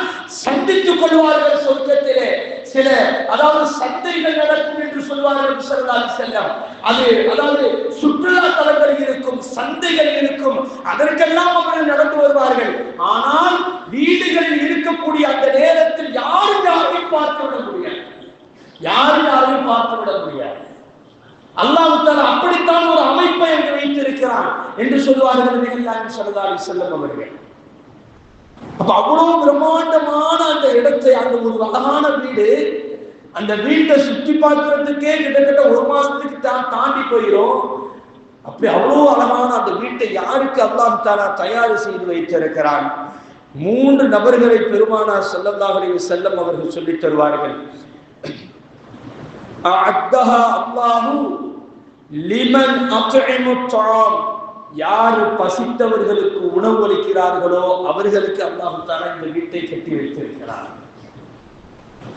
சந்தித்துக் கொள்வார்கள் சொர்க்கத்திலே. சில அதாவது சந்தைகள் நடக்கும் என்று சொல்வார்கள் ஸல்லல்லாஹு அலைஹி வஸல்லம். அது அதாவது சுற்றுலா தலங்கள் இருக்கும், சந்தைகள் இருக்கும், அதற்கெல்லாம் அவர்கள் நடந்து வருவார்கள். ஆனால் வீடுகளில் இருக்கக்கூடிய அந்த நேரத்தில் யாரும் யாரையும் பார்த்து விட முடியாது, யாரும் யாரையும் பார்த்து விட முடியாது. அல்லாஹ் தஆலா அப்படித்தான் ஒரு அமைப்பை அங்கு வைத்திருக்கிறான் என்று சொல்வார்கள் நபிகள் ஸல்லல்லாஹு அலைஹி வஸல்லம் அவர்கள். அப்ப அவ்வளவு பிரம்மாண்டமான அந்த இடத்தை, அந்த ஒரு அழகான வீடு, அந்த வீட்டை சுற்றி பார்க்கறதுக்கே கிட்டத்தட்ட 1 மாசத்துக்கு தாண்டி போயிடும். அப்படி அவ்வளவு அழகான அந்த வீட்டை யாருக்கு அல்லாஹ் தஆலா தயார் செய்து வைத்திருக்கிறான்? 3 நபர்களை பெருமானார் ஸல்லல்லாஹு அலைஹி வஸல்லம் அவர்கள் சொல்லித் தருவார்கள். அஅத்தஹா அல்லாஹு லிமன் அத்இமு த்ஆம், யார் பசித்தவர்களுக்கு உணவு அளிக்கிறார்களோ அவர்களுக்கு அல்லாஹ் தஆலா இந்த வீட்டை கட்டி வைத்திருக்கிறார்.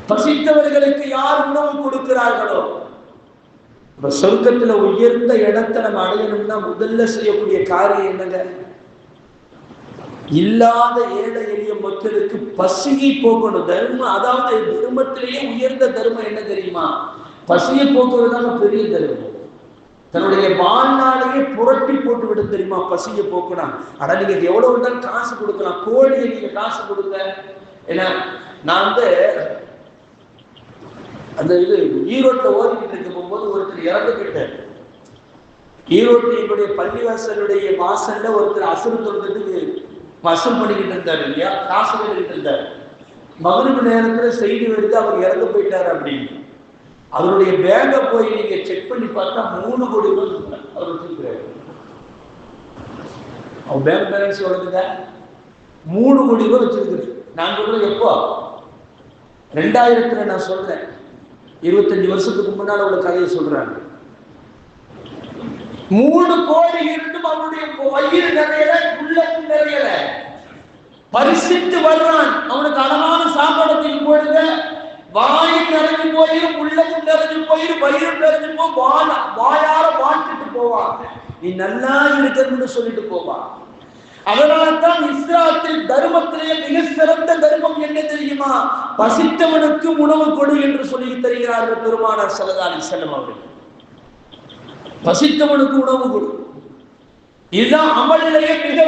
பசித்தவர்களுக்கு யார் உணவு கொடுக்கிறார்களோ, சொர்க்கத்துல உயர்ந்த இடத்தை நம்ம அடையணும்னா முதல்ல செய்யக்கூடிய காரியம் என்னங்க? இல்லாத ஏழை எளிய மக்களுக்கு பசியை போக்கணும். தர்மம், அதாவது தர்மத்திலேயே உயர்ந்த தர்மம் என்ன தெரியுமா? பசியை போக்குவதுதாங்க பெரிய தர்மம். தன்னுடைய வாழ்நாளையே புரட்டி போட்டு விட தெரியுமா பசியை போக்குனா? ஆனா நீங்க எவ்வளவு தான் காசு கொடுக்கலாம், கோழியை நீங்க காசு கொடுங்க. ஏன்னா நான் அந்த இது ஈரோட்டில் ஓதிக்கிட்டு இருக்கும் போகும்போது ஒருத்தர் இறந்துகிட்டார். ஈரோட்டினுடைய பள்ளிவாசலுடைய வாசல்ல ஒருத்தர் அசுறு தொழுதுட்டு வசூல் பண்ணிக்கிட்டு இருந்தார் இல்லையா, காசு பண்ணிக்கிட்டு இருந்தார். மகரிபு நேரத்துல செய்தி வருது அவர் இறந்து போயிட்டார் அப்படின்னு. அவருடைய பேங்கை போய் நீங்க செக் பண்ணி பார்த்தா 3 கோடி ரூபாய் அவர் வச்சிருக்கிறாரு. அவர் பேங்க் பேலன்ஸ் எவ்வளவுங்க? 3 கோடி ரூபாய் வச்சிருக்கிறது. நான் சொல்றேன் எப்போ? 2000 நான் சொல்றேன், 25 வருஷத்துக்கு முன்னால உள்ள கதையை சொல்றாங்க. 3 கோடி இருந்தும் அவருடைய வயிறு நிறையல, உள்ளமும் நிறையல. பரிசித்து வர்றான், அவனுக்கு அழகான சாப்பாடு போடுங்க, வாய் நிறைஞ்சு போயிரும், உள்ளமும் நிறைஞ்சு போயிரும், வயிறு நிறைஞ்சு வாயார வாழ்த்துட்டு போவாங்க. நீ நல்லா இருக்கிறன்னு சொல்லிட்டு போவான். அதனால்தான் இஸ்லாத்தில் தர்மத்திலேயே மிக சிறந்த தர்மம் என்ன தெரியுமா? பசித்தவனுக்கு உணவு கொடு என்று சொல்லி தருகிறார்கள் பெருமானார் ஸல்லல்லாஹு அலைஹி வஸல்லம் அவர்கள். பசித்தவனுக்கு உணவு கொடு, இதுதான் அமலிலேயே மிக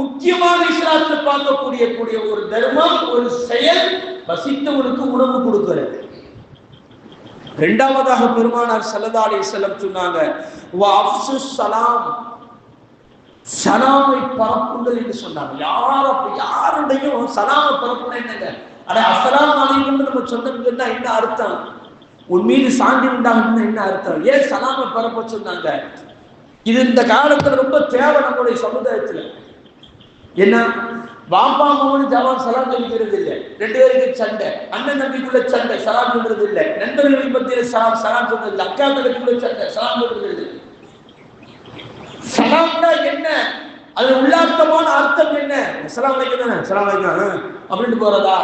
முக்கியமாக இஸ்லாத்தில் பார்க்கக்கூடிய ஒரு தர்மம், ஒரு செயல். பசித்தவனுக்கு உணவு கொடுக்கிறது. 2வதாக பெருமானார் ஸல்லல்லாஹு அலைஹி வஸல்லம் சொன்னாங்க, வ அஃஷுஸ் ஸலாம், சலாமை பரப்புங்கள் என்று சொன்னாங்க. யாருடையும் சலாமை பரப்புனா என்னங்க? அட அஸ்ஸலாமு அலைக்கும் நம்ம சொன்னோம்னா என்ன அர்த்தம்? உன் மீது சாந்தி உண்டாகும்னா என்ன அர்த்தம்? ஏன் சலாமை பரப்ப சொன்னாங்க? இது இந்த காலத்துல ரொம்ப தேவை நம்முடைய சமுதாயத்துல. என்ன பாப்பா மகனு ஜவான் சலாம் சொல்லிக்கிறது இல்லை, 2 பேருக்கு சண்டை, அண்ணன் தம்பிக்குள்ள சண்டை, சலாம் சொல்றது இல்லை, நண்பர்களுக்கு மத்தியில சலாம் சொல்றது இல்லை, அக்கா தம்பிக்குள்ள சண்டை, சலாம் சொல்றது இல்லை. சலாம்னா என்ன? அது உள்ளார்த்தமான அர்த்தம் என்ன? சலாம் வைக்கணும், சலாம் வைக்கணும் அப்படின்னு போறதா?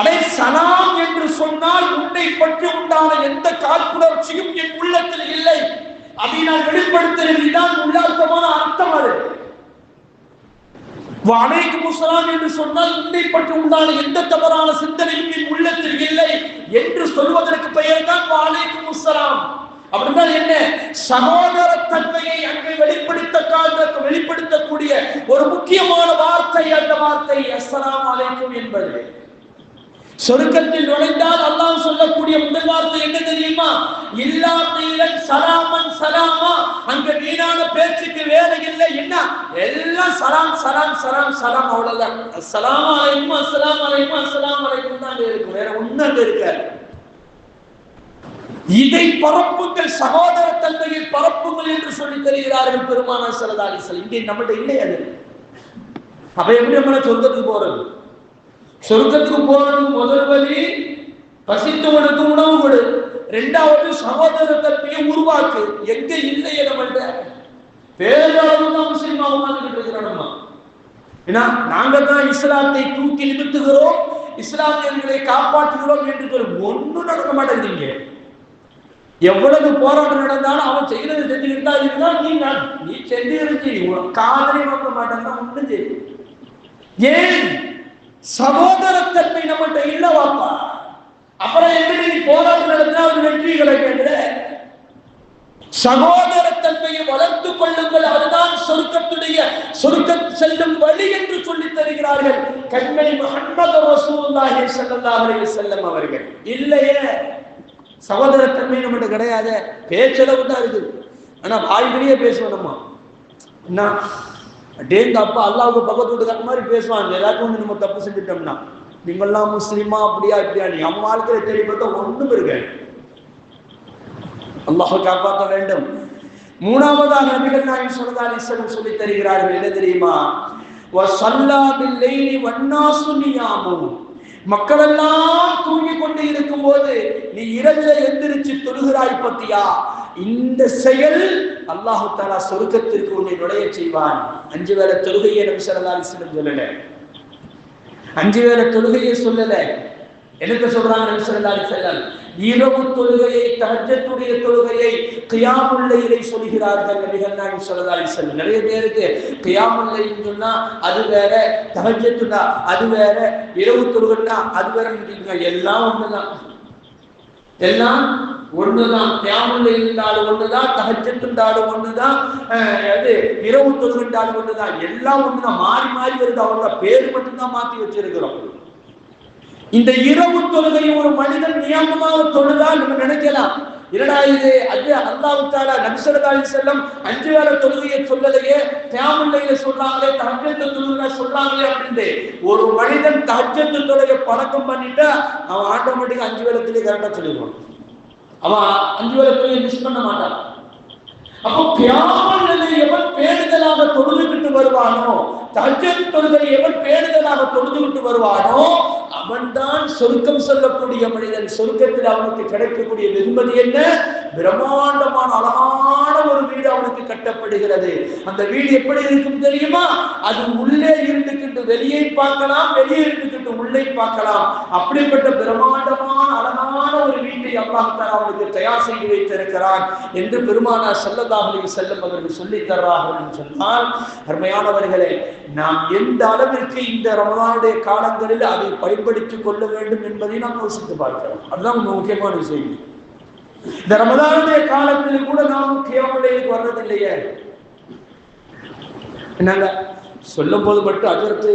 அடே சலாம் என்று சொன்னால் உன்னை பற்றி உண்டான எந்த காழ்ப்புணர்ச்சியும் என் உள்ளத்தில் இல்லை, அதை நான் வெளிப்படுத்துகிறேன், உள்ளார்த்தமான அர்த்தம். அது வலைக்கும் அஸ்ஸலாம் என்று சொன்னால் உன்னை பற்றி உண்டான எந்த தவறான சிந்தனையும் என் உள்ளத்தில் இல்லை என்று சொல்வதற்கு பெயர் தான் வலைக்கும் அஸ்ஸலாம். அப்படின்னா என்ன? சகோதரத்தன்மையை அங்கே வெளிப்படுத்தக்கூடிய ஒரு முக்கியமான வார்த்தை அந்த வார்த்தை அஸ்ஸலாமு அலைக்கும் என்பது. சொர்க்கத்தில் நுழைந்தால் அல்லாஹ் சொல்லக்கூடிய முதல் வார்த்தை என்ன தெரியுமா? இல்லா கீலன் சலாமன் சலாமா. அங்க வீணான பேச்சுக்கு வேலை இல்லை. என்ன? எல்லாம் சலாம் சலாம் சலாம் சலாம், அவ்வளவுதான். அஸ்ஸலாமு அலைக்கும் அஸ்ஸலாமு அலைக்கும் அஸ்ஸலாமு அலைக்கும் தான் இருக்கும், வேற ஒண்ணும் அங்க இருக்காது. இதை பரப்புங்கள், சகோதர தன்மையை பரப்புங்கள் என்று சொல்லி தருகிறார்கள் பெருமானார் ஸல்லல்லாஹு அலைஹி வஸல்லம். இங்கே நம்மகிட்ட இல்லை அது. அப்ப எப்படி நம்மள சொர்க்கத்துக்கு போறது? சொர்க்கத்துக்கு போறதுக்கு முதல் வழி பசித்தவனுக்கு உணவு கொடு, இரண்டாவது சகோதர தன்மையை உருவாக்கு. எங்க இல்லையே நம்மள்ட்ட? பேரளவு தான் முஸ்லிமா உட்கார்ந்துட்டு இருக்கிறோம். ஏன்னா நாங்க தான் இஸ்லாத்தை தூக்கி நிறுத்துகிறோம், இஸ்லாமியர்களை காப்பாற்றுகிறோம் என்று சொல்லி ஒன்னும் நடக்க மாட்டேங்கிறீங்க. எவ்வளவு போராட்டம் நடந்தாலும் அவன் செய்யறது செஞ்சுக்கிட்டா இருந்தா நீ செஞ்சு காதலை நோக்க மாட்டேன்னா ஒன்றும் செய்யும். ஏன்? சகோதரத்தன்மை நம்மகிட்ட இல்ல வாப்பா. அப்புறம் எப்படி நீ போராட்டம் நடத்தினா ஒரு வெற்றி கிடைக்கின்ற? சகோதரத்தன்மையை வளர்த்துக் கொள்ளுங்கள், அதுதான் சொர்க்கத்துடைய சொர்க்க செல்லும் வழி என்று சொல்லி தருகிறார்கள் கண்மணி முஹம்மது ரசூலுல்லாஹி ஸல்லல்லாஹு அலைஹி வஸல்லம் அவர்கள். இல்லையே, சகோதரத்தன்மை நம்மகிட்ட கிடையாது. பேச்சளவு தான் இருக்குது, ஆனா வாய்களையே பேசுவோம். என்ன டேங்க அப்பா அல்லாவுக்கு பக்கத்து வீட்டுக்கார மாதிரி பேசுவாங்க. எல்லாருக்கும் ஒண்ணு நம்ம தப்பு செஞ்சுட்டோம்னா நீங்கெல்லாம் முஸ்லிமா அப்படியா இப்படியா, நீ அம்மா வாழ்க்கையில தெரிய பார்த்தா ஒண்ணும் இருக்கு. அல்லாஹ் காப்பாற்ற வேண்டும். மூணாவதாக நபிகள் நாயகம் ஸல்லல்லாஹு அலைஹி வஸல்லம் சொல்லி தருகிறார்கள், என்ன தெரியுமா? வஸல்லா பில்-லைலி வன்-நாஸு நியாமு. மக்கள் எல்லாம் தூங்கி கொண்டு இருக்கும் போது நீ இரவில எந்திரிச்சு தொழுகிறாய் பத்தியா? இந்த செயல் அல்லாஹ் தஆலா சொர்க்கத்திற்கு உன்னை நுழைய செய்வான். 5 வேளை தொழுகையை நபி ஸல்லல்லாஹு அலைஹி வஸல்லம் சொல்லல. 5 வேளை தொழுகையை சொல்லல. என்னத்த சொல்றாங்க நபி ஸல்லல்லாஹு அலைஹி வஸல்லம்? இரவு தொழுகையை, தஹஜ்ஜுடைய தொழுகையை, கியாமுல் லைலை சொல்கிறார்கள் நபிகள் நாயகம் ஸல்லல்லாஹு அலைஹி வஸல்லம். நிறைய பேருக்கு கியாமுல் லைல் சொன்னா அது வேற, தஹஜ்ஜுனா அது வேற, இரவு தொழுகைனா அது வேற. எல்லாம் ஒண்ணுதான், எல்லாம் ஒண்ணுதான். கியாமுல் லைல் இருந்தாலும் ஒண்ணுதான், தஹஜ்ஜுத் இருந்தாலும் ஒண்ணுதான், அது இரவு தொழுகை இருந்தாலும் ஒண்ணுதான். எல்லாம் ஒண்ணுதான், மாறி மாறி வருது. அவங்க பேரு மட்டும்தான் மாத்தி வச்சிருக்கிறோம். இந்த இரவு தொழுகையை ஒரு மனிதன் நியமமாக தொழுதால் நம்ம நினைக்கலாம், என்னடா இது, அது அல்லாஹ் தஆலா நபி ஸல்லல்லாஹு அலைஹி வஸல்லம் 5 வேளை தொழுகையை சொல்லலையே, கியாமுல் லைல சொல்றாங்களே, தஹஜ்ஜுத் தொழுகை சொல்றாங்களே அப்படின்னு. ஒரு மனிதன் தஹஜ்ஜுத் தொழுகை பழக்கம் பண்ணிட்டா அவன் ஆட்டோமேட்டிக்கா 5 வேளை தொழுகை கரெக்டா சொல்லிடுவான். அவன் 5 வேளை தொழுகை மிஸ் பண்ண மாட்டான். அப்போ கியாமுல் லைலை எவன் பேணுதலாக தொழுதுவிட்டு வருவானோ, தஹஜ்ஜுத் தொழுகை எவன் பேணுதலாக தொழுதுவிட்டு வருவானோ அவன் தான் சொர்க்கம் செல்லக்கூடிய மனிதன். சொர்க்கத்தில் அவனுக்கு கிடைக்கக்கூடிய வெகுமதி என்ன? பிரம்மாண்டமான அழகான ஒரு வீடு அவனுக்கு கட்டப்படுகிறது. அந்த வீடு எப்படி இருக்கும் தெரியுமா? அது உள்ளே இருந்துக்கிட்டு வெளியே பார்க்கலாம், வெளியே இருந்துக்கிட்டு உள்ளே பார்க்கலாம். அப்படிப்பட்ட பிரம்மாண்டமான அழகான ஒரு வீட்டை அல்லாஹ் தஆலா அவனுக்கு தயார் செய்து வைத்திருக்கிறான் என்று பெருமானார் ஸல்லல்லாஹு அலைஹி வஸல்லம் அவர்கள் சொல்லி தர்றார்கள் என்று சொன்னால், அருமையானவர்களே, நாம் எந்த அளவிற்கு இந்த ரமலானுடைய காலங்களில் அதை பயன்படுத்திக் கொள்ள வேண்டும் என்பதை நாம் யோசித்து பார்க்கிறோம். அதுதான் முக்கியமான விஷயம். இந்த ரமலானுடைய காலத்தில் கூட நாம் கியாமுல் லைலுக்கு வர்றதில்லையே. என்னங்க சொல்லும் போது மட்டும் அதற்கு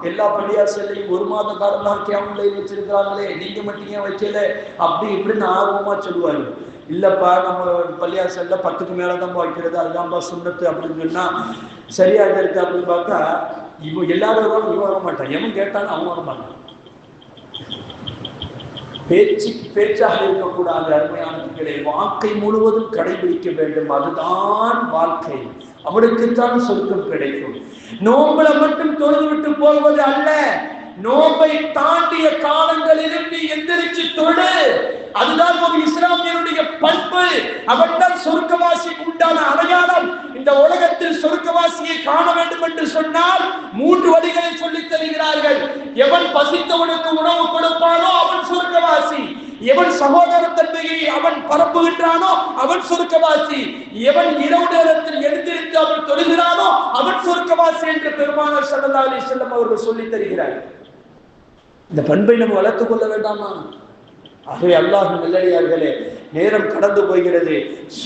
எல்லா பள்ளியாசல்லையும் 1 மாத காலம் தான் கியாமுல் லைல் வச்சிருக்கிறாங்களே, நீங்க மட்டும் ஏன் வைக்கல அப்படி இப்படின்னு ஆர்வமா சொல்லுவாங்க. இல்லப்பா நம்ம பள்ளியாசல்ல 10க்கு மேலதான் வைக்கிறது, அதுதான்ப்பா சுன்னத்து அப்படின்னு சொன்னா சரியா இருக்கு அப்படின்னு பார்த்தா இவன் எல்லாரும் இவன் வர மாட்டான், எவன் கேட்டாலும் அவன் வர மாட்டான். பேச்சாக இருக்கக்கூடாது. அருமையானவர்களே, வாழ்க்கை முழுவதும் கடைபிடிக்க வேண்டும். அதுதான் வாழ்க்கை. அவனுக்குத்தான் சொர்க்கம் கிடைக்கும். நோம்புல மட்டும் தொழுது விட்டு போவது அல்ல, நோம்பை தாண்டிய காலங்களிலும் நீ எந்திரிச்சு தொழு. அதுதான் ஒரு இஸ்லாமியனுடைய பண்பு. அவன்தான் சொர்க்கவாசிக்கு உண்டான அடையாளம். இந்த உலகத்தில் சொர்க்கவாசியை காண வேண்டும் என்று சொன்னால் 3 வழிகளை சொல்லித் தருகிறார்கள். எவன் பசித்தவனுக்கு உணவு கொடுப்பானோ அவன் சொர்க்கவாசி, எவன் சகோதரத்தன்மையை அவன் பரப்புகின்றானோ அவன் சொர்க்கவாசி, எவன் இரவு நேரத்தில் எழுந்திருந்து அவன் தொழுகிறானோ அவன் சொர்க்கவாசி என்று பெருமானார் ஸல்லல்லாஹு அலைஹி வஸல்லம் அவர்கள் சொல்லித் தருகிறார்கள். இந்த பண்பை நம்ம வளர்த்துக் கொள்ள வேண்டாமா? ஆகவே அல்லாஹ்வின் நல்லடியார்களே, நேரம் கடந்து போகிறது.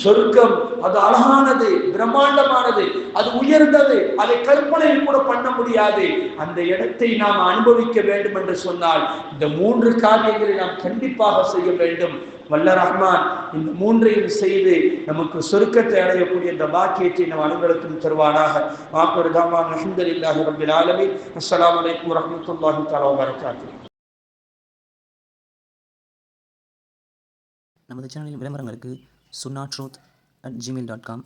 சொர்க்கம் அது அழகானது, பிரம்மாண்டமானது, அது உயர்ந்தது, அதை கற்பனையில் கூட பண்ண முடியாது. அந்த இடத்தை நாம் அனுபவிக்க வேண்டும் என்று சொன்னால் இந்த 3 காரியங்களை நாம் கண்டிப்பாக செய்ய வேண்டும். வல்ல ரஹ்மான் இந்த 3ஐயும் செய்து நமக்கு சொர்க்கத்தை அடையக்கூடிய இந்த பாக்கியத்தை நம் அனைவருக்கும் தருவானாக. ஆகிரு தாவானா அல்ஹம்துலில்லாஹி ரப்பில் ஆலமீன். அஸ்ஸலாமு அலைக்கும் வரஹ்மத்துல்லாஹி தஆலா வபரகாத்துஹு. நமது சேனலில் விளம்பரங்களுக்கு sunnatruth@gmail.com